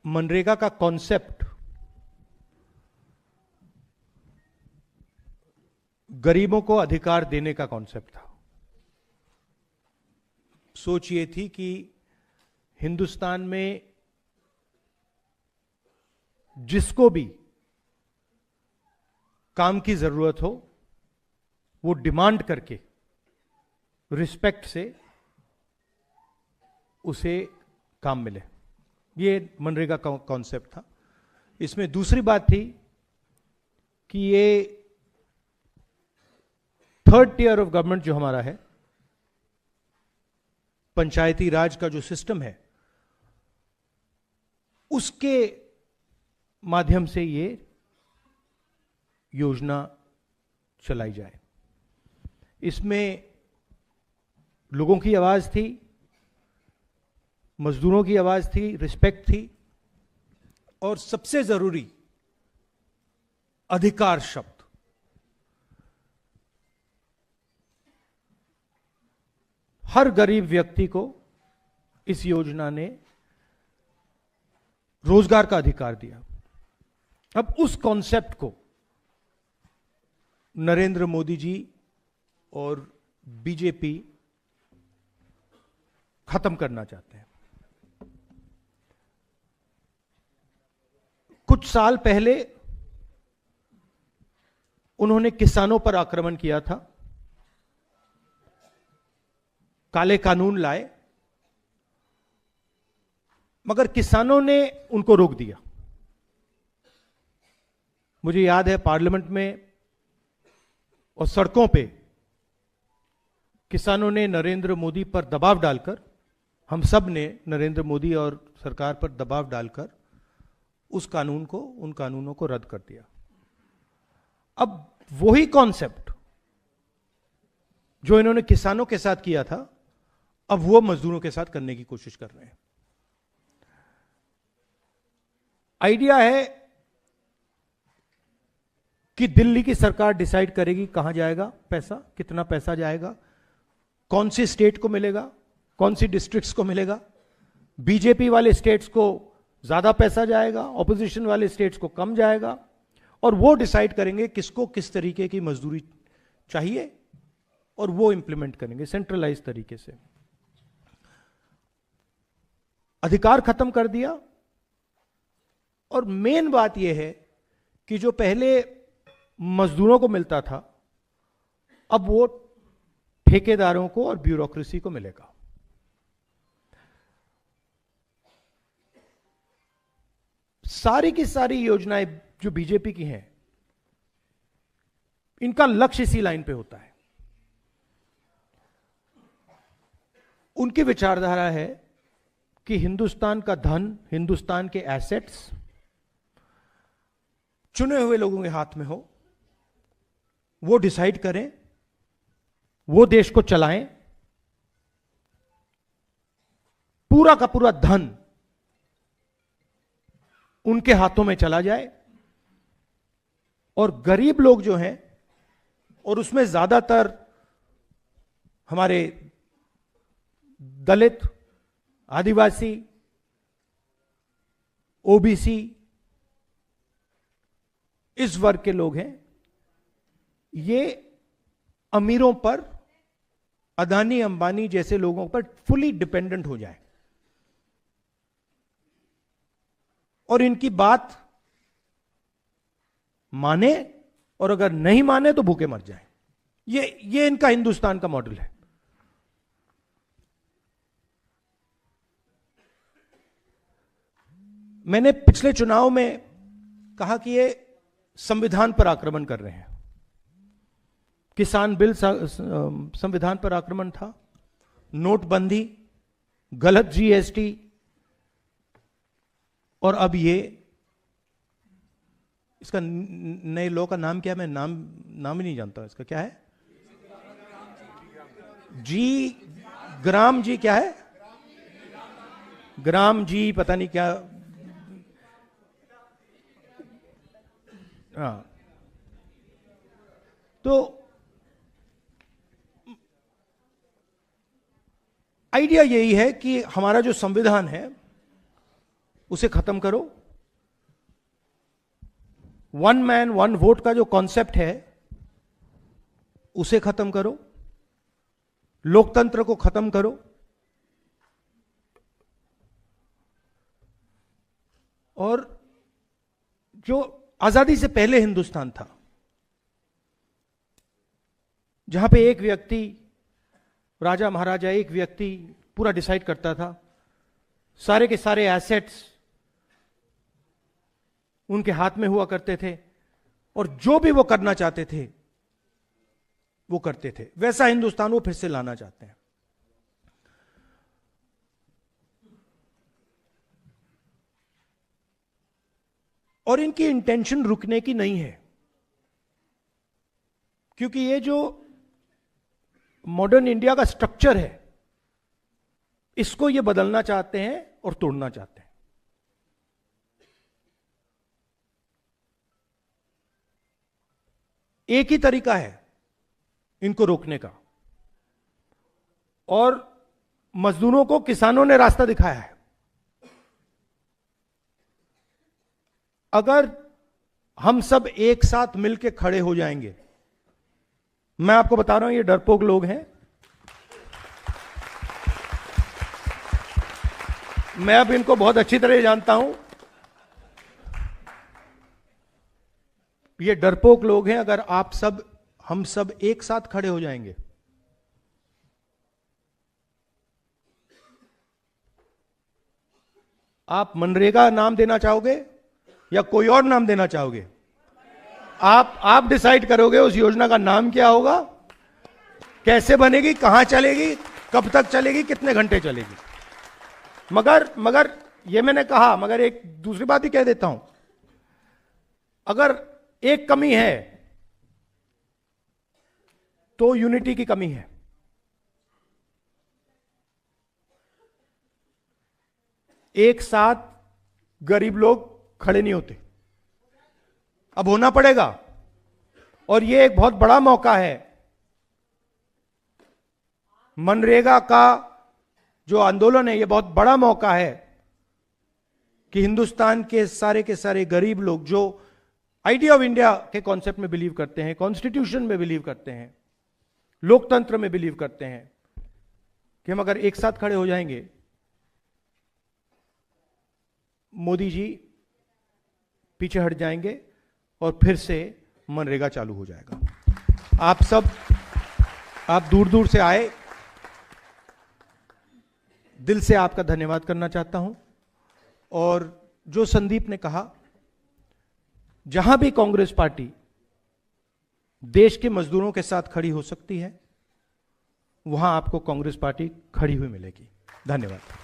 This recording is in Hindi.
मनरेगा का कॉन्सेप्ट गरीबों को अधिकार देने का कॉन्सेप्ट था। सोच ये थी कि हिंदुस्तान में जिसको भी काम की जरूरत हो वो डिमांड करके रिस्पेक्ट से उसे काम मिले। ये मनरेगा का कॉन्सेप्ट था। इसमें दूसरी बात थी कि ये थर्ड टियर ऑफ गवर्नमेंट जो हमारा है, पंचायती राज का जो सिस्टम है, उसके माध्यम से ये योजना चलाई जाए। इसमें लोगों की आवाज थी, मजदूरों की आवाज थी, रिस्पेक्ट थी, और सबसे जरूरी अधिकार शब्द। हर गरीब व्यक्ति को इस योजना ने रोजगार का अधिकार दिया। अब उस कॉन्सेप्ट को नरेंद्र मोदी जी और बीजेपी खत्म करना चाहते हैं। कुछ साल पहले उन्होंने किसानों पर आक्रमण किया था, काले कानून लाए, मगर किसानों ने उनको रोक दिया। मुझे याद है पार्लियामेंट में और सड़कों पे किसानों ने नरेंद्र मोदी पर दबाव डालकर, हम सब ने नरेंद्र मोदी और सरकार पर दबाव डालकर उस कानून को, उन कानूनों को रद्द कर दिया। अब वही कॉन्सेप्ट जो इन्होंने किसानों के साथ किया था, अब वो मजदूरों के साथ करने की कोशिश कर रहे हैं। आइडिया है कि दिल्ली की सरकार डिसाइड करेगी कहां जाएगा पैसा, कितना पैसा जाएगा, कौन सी स्टेट को मिलेगा, कौन सी डिस्ट्रिक्ट्स को मिलेगा। बीजेपी वाले स्टेट्स को ज्यादा पैसा जाएगा, ऑपोजिशन वाले स्टेट्स को कम जाएगा, और वो डिसाइड करेंगे किसको किस तरीके की मजदूरी चाहिए और वो इंप्लीमेंट करेंगे सेंट्रलाइज तरीके से। अधिकार खत्म कर दिया। और मेन बात यह है कि जो पहले मजदूरों को मिलता था, अब वो ठेकेदारों को और ब्यूरोक्रेसी को मिलेगा। सारी की सारी योजनाएं जो बीजेपी की हैं, इनका लक्ष्य इसी लाइन पे होता है। उनकी विचारधारा है कि हिंदुस्तान का धन, हिंदुस्तान के एसेट्स चुने हुए लोगों के हाथ में हो, वो डिसाइड करें, वो देश को चलाएं, पूरा का पूरा धन उनके हाथों में चला जाए, और गरीब लोग जो हैं, और उसमें ज्यादातर हमारे दलित, आदिवासी, ओबीसी, इस वर्ग के लोग हैं, ये अमीरों पर, अदानी अंबानी जैसे लोगों पर फुली डिपेंडेंट हो जाए और इनकी बात माने, और अगर नहीं माने तो भूखे मर जाए। ये इनका हिंदुस्तान का मॉडल है। मैंने पिछले चुनाव में कहा कि ये संविधान पर आक्रमण कर रहे हैं। किसान बिल संविधान पर आक्रमण था, नोटबंदी, गलत जीएसटी, और अब ये, इसका नए लॉ का नाम क्या है, मैं नाम ही नहीं जानता इसका, क्या है, ग्राम जी क्या है, ग्राम जी पता नहीं क्या। हाँ, तो आइडिया यही है कि हमारा जो संविधान है उसे खत्म करो। वन मैन वन वोट का जो कॉन्सेप्ट है उसे खत्म करो, लोकतंत्र को खत्म करो। और जो आजादी से पहले हिंदुस्तान था, जहां पे एक व्यक्ति, राजा महाराजा, एक व्यक्ति पूरा डिसाइड करता था, सारे के सारे एसेट्स उनके हाथ में हुआ करते थे और जो भी वो करना चाहते थे वो करते थे, वैसा हिंदुस्तान वो फिर से लाना चाहते हैं। और इनकी इंटेंशन रुकने की नहीं है, क्योंकि ये जो मॉडर्न इंडिया का स्ट्रक्चर है इसको ये बदलना चाहते हैं और तोड़ना चाहते हैं। एक ही तरीका है इनको रोकने का, और मजदूरों को किसानों ने रास्ता दिखाया है। अगर हम सब एक साथ मिलकर खड़े हो जाएंगे, मैं आपको बता रहा हूं ये डरपोक लोग हैं, मैं अब इनको बहुत अच्छी तरह जानता हूं, ये डरपोक लोग हैं। अगर आप सब, हम सब एक साथ खड़े हो जाएंगे, आप मनरेगा नाम देना चाहोगे या कोई और नाम देना चाहोगे? आप डिसाइड करोगे उस योजना का नाम क्या होगा, कैसे बनेगी, कहां चलेगी, कब तक चलेगी, कितने घंटे चलेगी। मगर ये मैंने कहा, मगर एक दूसरी बात ही कह देता हूं, अगर एक कमी है तो यूनिटी की कमी है। एक साथ गरीब लोग खड़े नहीं होते, अब होना पड़ेगा। और यह एक बहुत बड़ा मौका है, मनरेगा का जो आंदोलन है, यह बहुत बड़ा मौका है कि हिंदुस्तान के सारे गरीब लोग जो आइडिया ऑफ इंडिया के कॉन्सेप्ट में बिलीव करते हैं, कॉन्स्टिट्यूशन में बिलीव करते हैं, लोकतंत्र में बिलीव करते हैं, कि हम अगर एक साथ खड़े हो जाएंगे, मोदी जी पीछे हट जाएंगे और फिर से मनरेगा चालू हो जाएगा। आप सब, आप दूर दूर से आए, दिल से आपका धन्यवाद करना चाहता हूं। और जो संदीप ने कहा, जहां भी कांग्रेस पार्टी देश के मजदूरों के साथ खड़ी हो सकती है, वहां आपको कांग्रेस पार्टी खड़ी हुई मिलेगी। धन्यवाद।